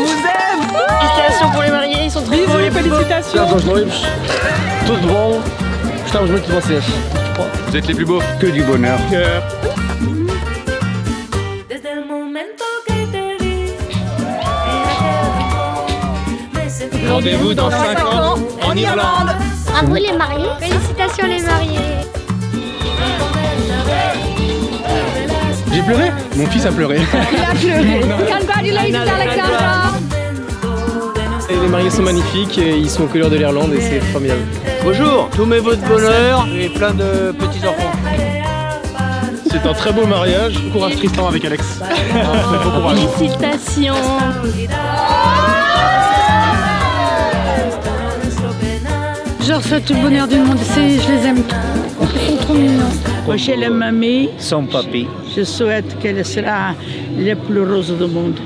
vous aime. Félicitations pour les mariés, ils sont très beaux. Félicitations. Tout bon. Estamos muito de vocês. Vous êtes les plus beaux. Que du bonheur. Rendez-vous dans 5 ans en Irlande. Bravo les mariés. Félicitations les mariés. J'ai pleuré. Mon fils a pleuré. Il a pleuré. Congratulations Alexandra. Et les mariés sont magnifiques, et ils sont aux couleurs de l'Irlande et c'est formidable. Bonjour, tous mes vœux de bonheur et plein de petits enfants. C'est un très beau mariage. Bon courage Tristan avec Alex. Bon courage. Félicitations. Je leur souhaite tout le bonheur du monde, je les aime tous. Ils sont trop mignons. Chez la mamie, Son papy. je souhaite qu'elle sera la plus heureuse du monde.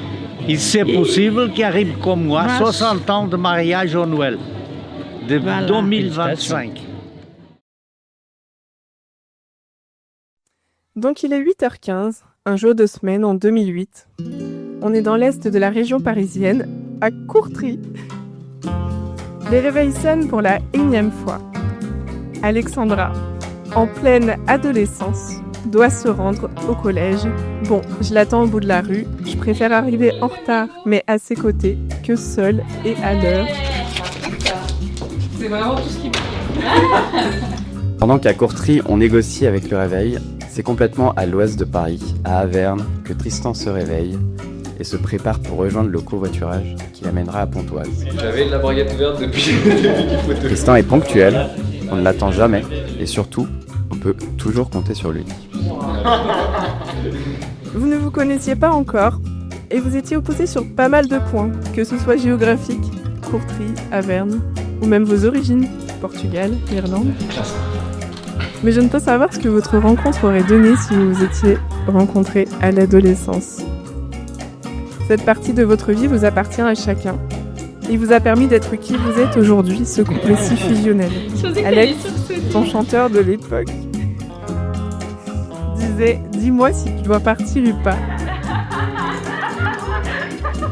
Il c'est possible qu'il arrive comme moi, Mas- 60 ans de mariage au Noël, de Voilà. 2025. Donc il est 8h15, un jour de semaine en 2008. On est dans l'est de la région parisienne, à Courtry. Les réveils sonnent pour la énième fois. Alexandra, en pleine adolescence, doit se rendre au collège. Bon, je l'attends au bout de la rue, je préfère arriver en retard, mais à ses côtés, que seule et à l'heure. C'est vraiment tout ce qui Pendant qu'à Courtry, on négocie avec le réveil, c'est complètement à l'ouest de Paris, à Averne, que Tristan se réveille et se prépare pour rejoindre le covoiturage qui l'amènera à Pontoise. J'avais de la braguette ouverte depuis qu'il faut te... Tristan est ponctuel, on ne l'attend jamais et surtout, on peut toujours compter sur lui. Vous ne vous connaissiez pas encore et vous étiez opposés sur pas mal de points, que ce soit géographique, Courtry, Averne, ou même vos origines, Portugal, Irlande. Mais je ne peux savoir ce que votre rencontre aurait donné si vous vous étiez rencontrés à l'adolescence. Cette partie de votre vie vous appartient à chacun et vous a permis d'être qui vous êtes aujourd'hui, ce couple si fusionnel. Alex, ton chanteur de l'époque, disait « Dis-moi si tu dois partir ou pas ».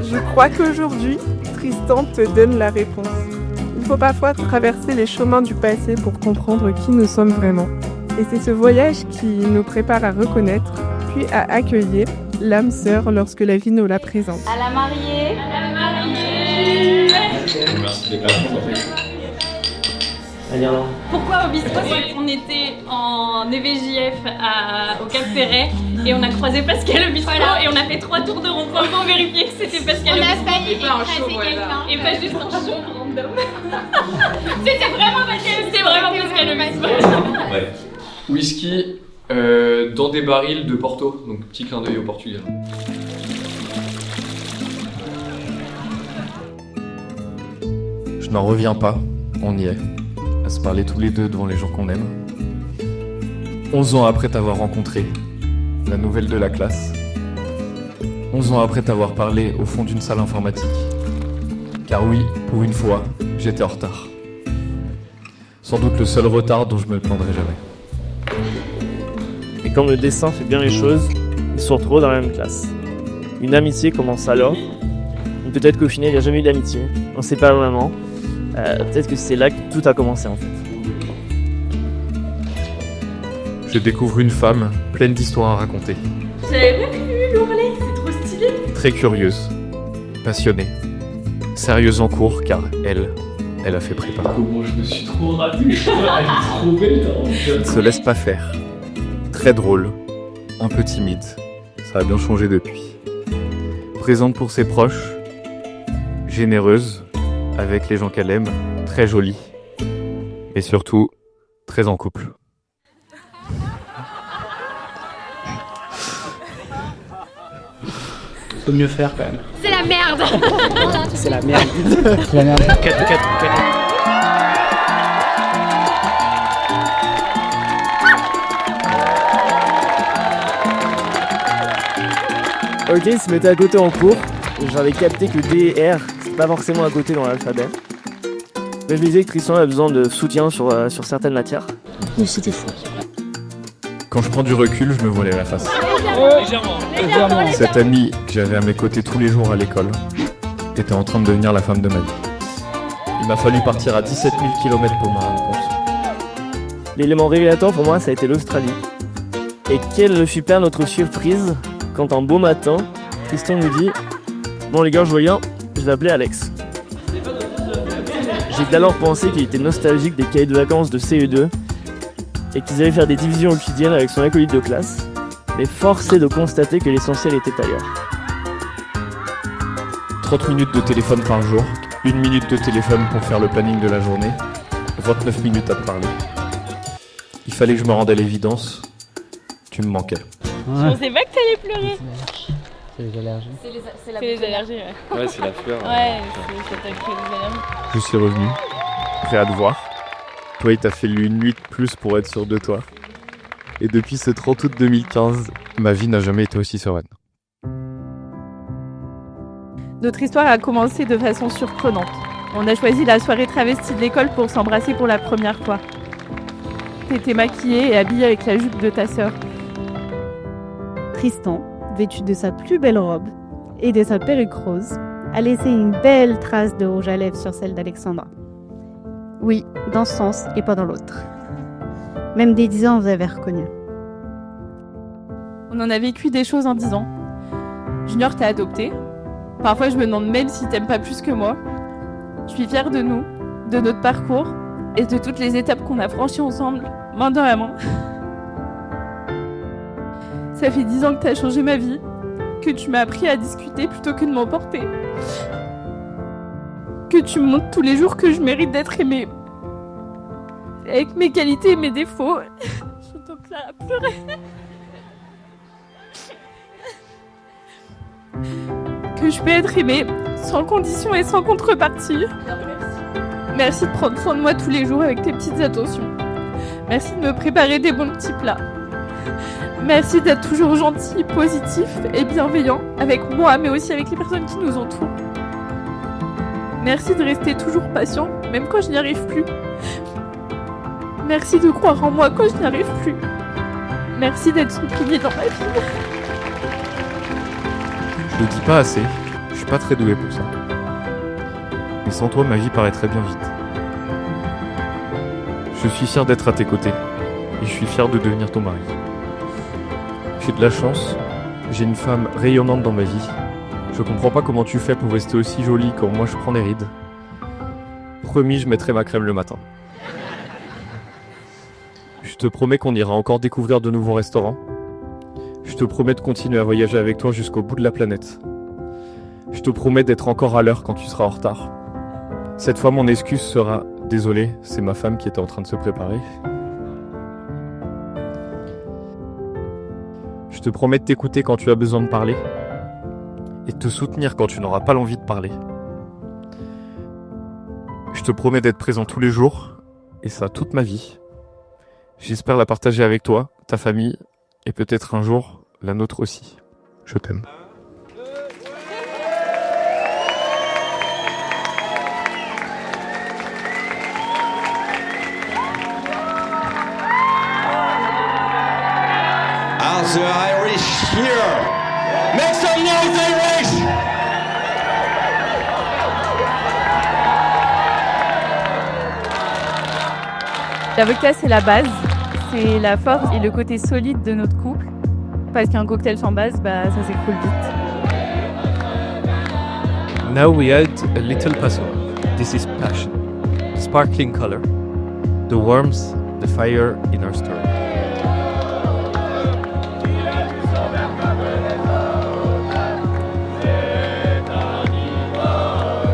Je crois qu'aujourd'hui, Tristan te donne la réponse. Il faut parfois traverser les chemins du passé pour comprendre qui nous sommes vraiment. Et c'est ce voyage qui nous prépare à reconnaître, puis à accueillir l'âme sœur lorsque la vie nous la présente. À la mariée. Merci de déclaration. Pourquoi au bistrot? On était en EVJF au Cap Ferret et on a croisé Pascal au bistrot et on a fait 3 tours de rond-point pour vérifier que c'était Pascal au bistrot. On a failli écraser quelqu'un. Et pas juste un chauve random. C'était vraiment Pascal au bistrot. Ouais. Whisky dans des barils de Porto, donc petit clin d'œil au Portugal. Je n'en reviens pas, on y est, à se parler tous les deux devant les gens qu'on aime. 11 ans après t'avoir rencontré, la nouvelle de la classe. 11 ans après t'avoir parlé au fond d'une salle informatique. Car oui, pour une fois, j'étais en retard. Sans doute le seul retard dont je me plaindrai jamais. Et comme le destin fait bien les choses, ils se retrouvent dans la même classe. Une amitié commence alors. Peut-être qu'au final il n'y a jamais eu d'amitié, on ne sait pas vraiment. Peut-être que c'est là que tout a commencé en fait. Je découvre une femme pleine d'histoires à raconter. J'avais pas prévu l'ourlet, c'est trop stylé. Très curieuse, passionnée, sérieuse en cours car elle a fait prépa. Comment je me suis trop raté. Elle est trop belle. Elle ne se laisse pas faire. Très drôle, un peu timide, ça a bien changé depuis. Présente pour ses proches, généreuse, avec les gens qu'elle aime, très jolie, et surtout, très en couple. Peut mieux faire quand même. C'est la merde. C'est la merde. C'est la merde. 4. Ok, ils se mettaient à côté en cours. J'avais capté que D et R, c'est pas forcément à côté dans l'alphabet. Mais je me disais que Tristan a besoin de soutien sur certaines matières. Mais c'était fou. Quand je prends du recul, je me voilais la face. Cette amie que j'avais à mes côtés tous les jours à l'école, était en train de devenir la femme de ma vie. Il m'a fallu partir à 17 000 km pour me rendre compte. L'élément révélateur pour moi, ça a été l'Australie. Et quelle fut pas notre surprise quand un beau matin, Tristan nous dit « Bon les gars, je vois rien, je vais appeler Alex. » J'ai dès alors pensé qu'il était nostalgique des cahiers de vacances de CE2 et qu'ils allaient faire des divisions quotidiennes avec son acolyte de classe, mais force est de constater que l'essentiel était ailleurs. 30 minutes de téléphone par jour, 1 minute de téléphone pour faire le planning de la journée, 29 minutes à te parler. Il fallait que je me rende à l'évidence, tu me manquais. Je pensais pas que t'allais pleurer. C'est les allergies. C'est les allergies, ouais. Ouais, c'est la fleur. Ouais, ça t'a créé des allergies. Je suis revenu, prêt à te voir. Toi, il t'a fallu une nuit de plus pour être sûr de toi. Et depuis ce 30 août 2015, ma vie n'a jamais été aussi sereine. Notre histoire a commencé de façon surprenante. On a choisi la soirée travestie de l'école pour s'embrasser pour la première fois. T'étais maquillée et habillée avec la jupe de ta sœur. Tristan, vêtu de sa plus belle robe et de sa perruque rose, a laissé une belle trace de rouge à lèvres sur celle d'Alexandra. Oui, dans ce sens et pas dans l'autre. Même dès 10 ans, vous avez reconnu. On en a vécu des choses en 10 ans. Junior t'a adopté. Parfois, je me demande même si t'aimes pas plus que moi. Je suis fière de nous, de notre parcours et de toutes les étapes qu'on a franchies ensemble, main dans la main. Ça fait 10 ans que t'as changé ma vie, que tu m'as appris à discuter plutôt que de m'emporter. Que tu me montres tous les jours que je mérite d'être aimée. Avec mes qualités et mes défauts. Je tombe là à pleurer. Que je peux être aimée, sans condition et sans contrepartie. Merci de prendre soin de moi tous les jours avec tes petites attentions. Merci de me préparer des bons petits plats. Merci d'être toujours gentil, positif et bienveillant avec moi, mais aussi avec les personnes qui nous entourent. Merci de rester toujours patient, même quand je n'y arrive plus. Merci de croire en moi quand je n'y arrive plus. Merci d'être son pilier dans ma vie. Je le dis pas assez, je suis pas très doué pour ça. Mais sans toi, ma vie paraîtrait bien vite. Je suis fier d'être à tes côtés, et je suis fier de devenir ton mari. J'ai de la chance, j'ai une femme rayonnante dans ma vie. Je comprends pas comment tu fais pour rester aussi jolie quand moi je prends les rides. Promis, je mettrai ma crème le matin. Je te promets qu'on ira encore découvrir de nouveaux restaurants. Je te promets de continuer à voyager avec toi jusqu'au bout de la planète. Je te promets d'être encore à l'heure quand tu seras en retard. Cette fois, mon excuse sera « Désolé, c'est ma femme qui était en train de se préparer ». Je te promets de t'écouter quand tu as besoin de parler et de te soutenir quand tu n'auras pas l'envie de parler. Je te promets d'être présent tous les jours, et ça toute ma vie. J'espère la partager avec toi, ta famille, et peut-être un jour, la nôtre aussi. Je t'aime. How's the Irish here? Make some noise, Irish! L'avocat, c'est la base, c'est la force et le côté solide de notre couple. Parce qu'un cocktail sans base, ça s'écroule vite. Now we add a little passion. This is passion. Sparkling color. The warmth, the fire in our story.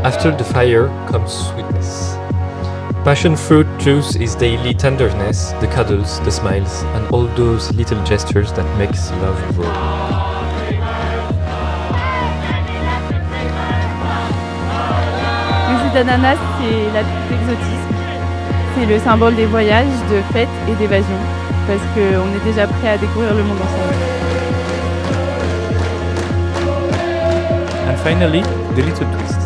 After the fire comes sweetness. Passion fruit juice is daily tenderness, the cuddles, the smiles, and all those little gestures that makes love grow. Le jus d'ananas, c'est la toute exotisme. C'est le symbole des voyages, de fêtes et d'évasion. Parce qu'on est déjà prêt à découvrir le monde ensemble. And finally, the little twist.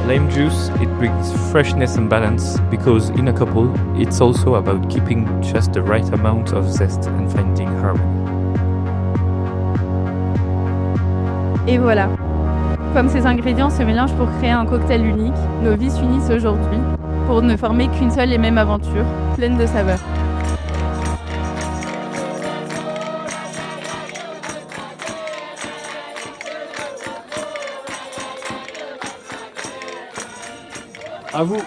Lime juice, it brings freshness and balance because in a couple, it's also about keeping just the right amount of zest and finding harmony. Et voilà, Comme ces ingrédients se mélangent pour créer un cocktail unique, nos vies s'unissent aujourd'hui pour ne former qu'une seule et même aventure, pleine de saveurs. À vous.